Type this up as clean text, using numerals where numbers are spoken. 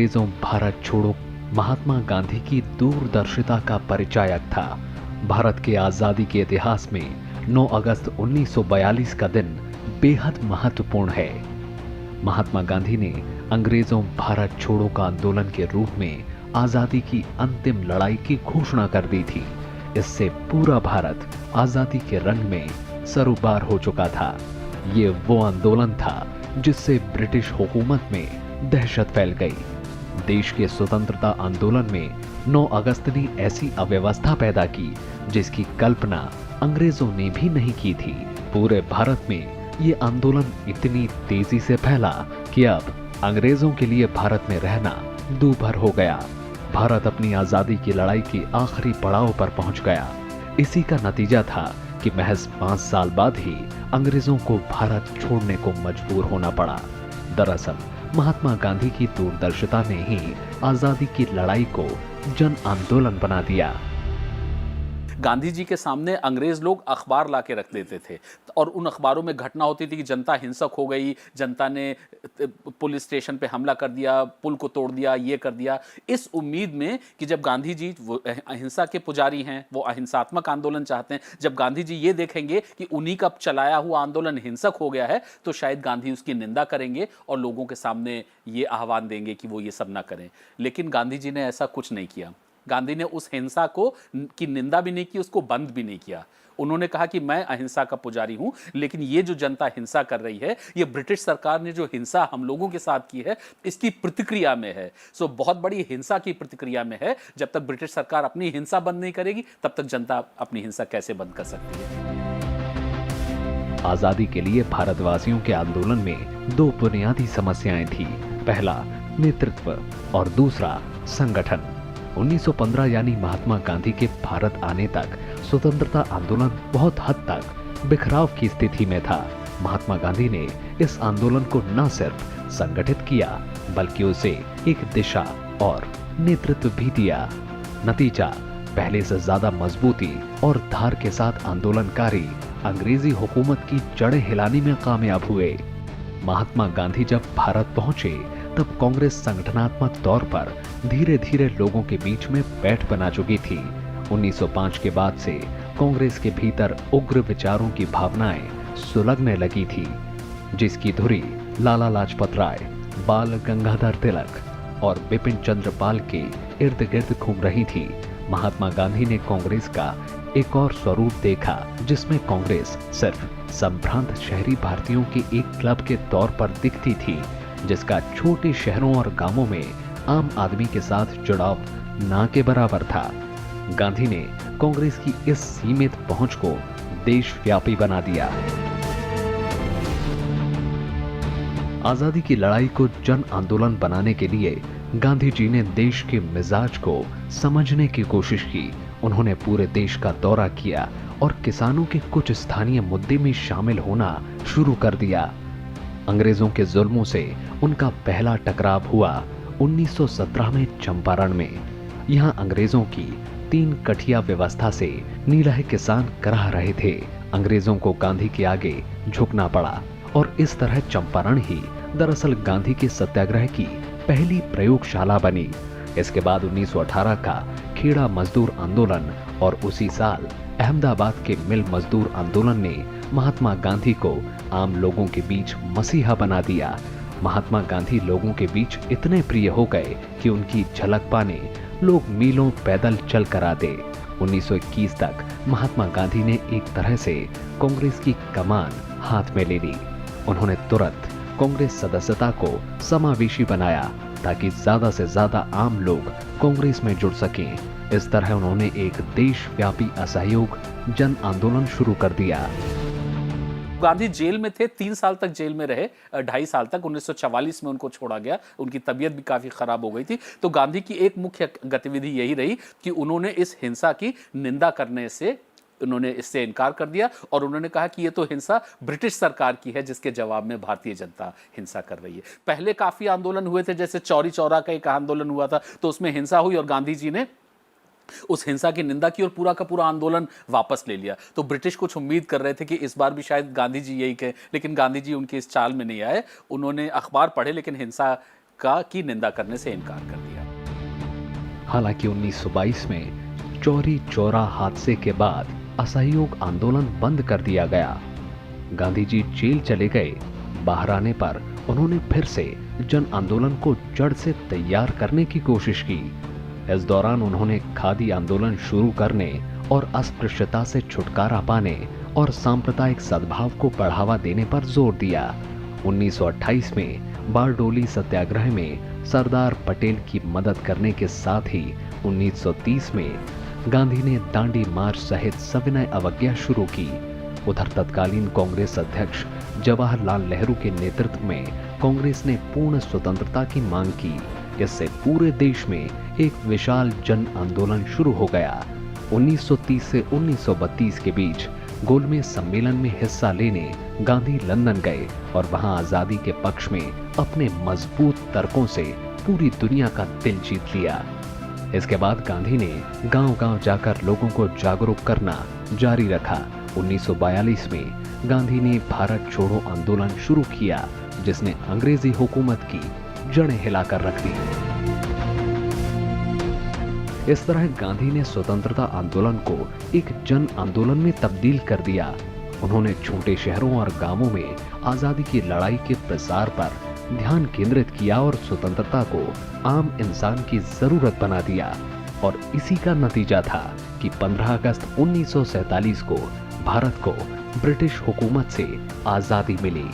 अंग्रेजों भारत छोड़ो महात्मा गांधी की दूरदर्शिता का परिचायक था। भारत के आजादी के इतिहास में 9 अगस्त 1942 का दिन बेहद महत्वपूर्ण है। महात्मा गांधी ने अंग्रेजों भारत छोड़ो का आंदोलन के रूप में आजादी की अंतिम लड़ाई की घोषणा कर दी थी। इससे पूरा भारत आजादी के रंग में सरोबार हो चुका था। ये वो आंदोलन था जिससे ब्रिटिश हुकूमत में दहशत फैल गई। देश के स्वतंत्रता आंदोलन में 9 अगस्त ने ऐसी अव्यवस्था पैदा की जिसकी कल्पना अंग्रेजों ने भी नहीं की थी। पूरे भारत में ये आंदोलन इतनी तेजी से फैला कि अब अंग्रेजों के लिए भारत में रहना दूभर हो गया। भारत अपनी आजादी की लड़ाई के आखिरी पड़ाव पर पहुंच गया। इसी का नतीजा था कि महज 5 साल बाद ही अंग्रेजों को भारत छोड़ने को मजबूर होना पड़ा। दरअसल महात्मा गांधी की दूरदर्शिता ने ही आजादी की लड़ाई को जन आंदोलन बना दिया। गांधी जी के सामने अंग्रेज लोग अखबार ला के रख देते थे और उन अखबारों में घटना होती थी कि जनता हिंसक हो गई, जनता ने पुलिस स्टेशन पे हमला कर दिया, पुल को तोड़ दिया, ये कर दिया, इस उम्मीद में कि जब गांधी जी वो अहिंसा के पुजारी हैं, वो अहिंसात्मक आंदोलन चाहते हैं, जब गांधी जी ये देखेंगे कि उन्हीं का चलाया हुआ आंदोलन हिंसक हो गया है तो शायद गांधी उसकी निंदा करेंगे और लोगों के सामने ये आह्वान देंगे कि वो ये सब ना करें। लेकिन गांधी जी ने ऐसा कुछ नहीं किया। गांधी ने उस हिंसा को की निंदा भी नहीं की, उसको बंद भी नहीं किया। उन्होंने कहा कि मैं अहिंसा का पुजारी हूं, लेकिन ये जो जनता हिंसा कर रही है, ये ब्रिटिश सरकार ने जो हिंसा हम लोगों के साथ की है, इसकी प्रतिक्रिया में है। सो बहुत बड़ी हिंसा की प्रतिक्रिया में है। जब तक ब्रिटिश सरकार अपनी हिंसा बंद नहीं करेगी, तब तक जनता अपनी हिंसा कैसे बंद कर सकती है। आजादी के लिए भारतवासियों के आंदोलन में 2 बुनियादी समस्याएं थी। पहला नेतृत्व और दूसरा संगठन। 1915 यानी महात्मा गांधी के भारत आने तक स्वतंत्रता आंदोलन बहुत हद तक बिखराव की स्थिति में था। महात्मा गांधी ने इस आंदोलन को न सिर्फ संगठित किया बल्कि उसे एक दिशा और नेतृत्व भी दिया। नतीजा पहले से ज्यादा मजबूती और धार के साथ आंदोलनकारी अंग्रेजी हुकूमत की जड़ें हिलाने में कामयाब हुए। महात्मा गांधी जब भारत पहुंचे तब कांग्रेस संगठनात्मक तौर पर धीरे धीरे लोगों के बीच में बैठ बना चुकी थी। 1905 के बाद से कांग्रेस के भीतर उग्र विचारों की भावनाएं सुलगने लगी थी, जिसकी धुरी लाला लाजपत राय, बाल गंगाधर तिलक और बिपिन चंद्र पाल के इर्द गिर्द घूम रही थी। महात्मा गांधी ने कांग्रेस का एक और स्वरूप देखा जिसमें कांग्रेस सिर्फ संभ्रांत शहरी भारतीयों के एक क्लब के तौर पर दिखती थी, जिसका छोटे शहरों और गांवों में आम आदमी के साथ जुड़ाव ना के बराबर था। गांधी ने कांग्रेस की इस सीमित पहुंच को देशव्यापी बना दिया। आजादी की लड़ाई को जन आंदोलन बनाने के लिए गांधी जी ने देश के मिजाज को समझने की कोशिश की। उन्होंने पूरे देश का दौरा किया और किसानों के कुछ स्थानीय मुद्दे में शामिल होना शुरू कर दिया। अंग्रेजों के जुल्मों से उनका पहला टकराव हुआ 1917 में चंपारण में। यहां अंग्रेजों की 3 कठिया व्यवस्था से नीलाहे किसान कराह रहे थे। अंग्रेजों को गांधी के आगे झुकना पड़ा और इस तरह चंपारण ही दरअसल गांधी के सत्याग्रह की पहली प्रयोगशाला बनी। इसके बाद 1918 का खेड़ा मजदूर आंदोलन और उसी साल अहमदाबाद के मिल मजदूर आंदोलन ने महात्मा गांधी को आम लोगों के बीच मसीहा बना दिया। महात्मा गांधी लोगों के बीच इतने प्रिय हो गए कि उनकी झलक पाने लोग मीलों पैदल चल कर आते। 1921 तक महात्मा गांधी ने एक तरह से कांग्रेस की कमान हाथ में ले ली। उन्होंने तुरंत कांग्रेस सदस्यता को समावेशी बनाया ताकि ज्यादा से ज्यादा आम लोग कांग्रेस में जुड़ सकें। इस तरह उन्होंने एक देशव्यापी असहयोग जन आंदोलन शुरू कर दिया। गांधी जेल में थे, 3 साल तक जेल में रहे, 2.5 साल तक। 1944 में उनको छोड़ा गया। उनकी तबीयत भी काफी खराब हो गई थी। तो गांधी की एक मुख्य गतिविधि यही रही कि उन्होंने इस हिंसा की निंदा करने से उन्होंने इससे इनकार कर दिया और उन्होंने कहा कि ये तो हिंसा ब्रिटिश सरकार की है जिसके जवाब में भारतीय जनता हिंसा कर रही है। पहले काफी आंदोलन हुए थे, जैसे चौरी चौरा का एक आंदोलन हुआ था, तो उसमें हिंसा हुई और गांधी जी ने उस हिंसा की निंदा की और पूरा का पूरा आंदोलन वापस ले लिया। तो ब्रिटिश कुछ उम्मीद कर रहे थे कि इस बार भी शायद गांधी जी यही कहें, लेकिन गांधी जी उनकी इस चाल में नहीं आए। उन्होंने अखबार पढ़े लेकिन हिंसा की निंदा करने से इनकार कर दिया। हालांकि 1922 में चौरी चौरा हादसे के बाद असहयोग आंदोलन बंद कर दिया गया। गांधी जी जेल चले गए। बाहर आने पर उन्होंने फिर से जन आंदोलन को जड़ से तैयार करने की कोशिश की। इस दौरान उन्होंने खादी आंदोलन शुरू करने और अस्पृश्यता से छुटकारा पाने और सांप्रदायिक सद्भाव को बढ़ावा देने पर जोर दिया। 1928 में बारडोली सत्याग्रह में सरदार पटेल की मदद करने के साथ ही 1930 में गांधी ने दांडी मार्च सहित सविनय अवज्ञा शुरू की। उधर तत्कालीन कांग्रेस अध्यक्ष जवाहरलाल नेहरू के नेतृत्व में कांग्रेस ने पूर्ण स्वतंत्रता की मांग की। इससे पूरे देश में एक विशाल जन आंदोलन शुरू हो गया। 1930 से 1932 के बीच गोलमेज सम्मेलन में हिस्सा लेने गांधी लंदन गए और वहां आजादी के पक्ष में अपने मजबूत तर्कों से पूरी दुनिया का दिल जीत लिया। इसके बाद गांधी ने गांव-गांव जाकर लोगों को जागरूक करना जारी रखा। 1942 में गांधी ने भारत छोड़ो आंदोलन शुरू किया, जिसने अंग्रेजी हुकूमत की जड़ें हिलाकर रख दी। इस तरह गांधी ने स्वतंत्रता आंदोलन को एक जन आंदोलन में तब्दील कर दिया। उन्होंने छोटे शहरों और गांवों में आजादी की लड़ाई के प्रसार पर ध्यान केंद्रित किया और स्वतंत्रता को आम इंसान की जरूरत बना दिया। और इसी का नतीजा था कि 15 अगस्त 1947 को भारत को ब्रिटिश हुकूमत से आजादी मिली।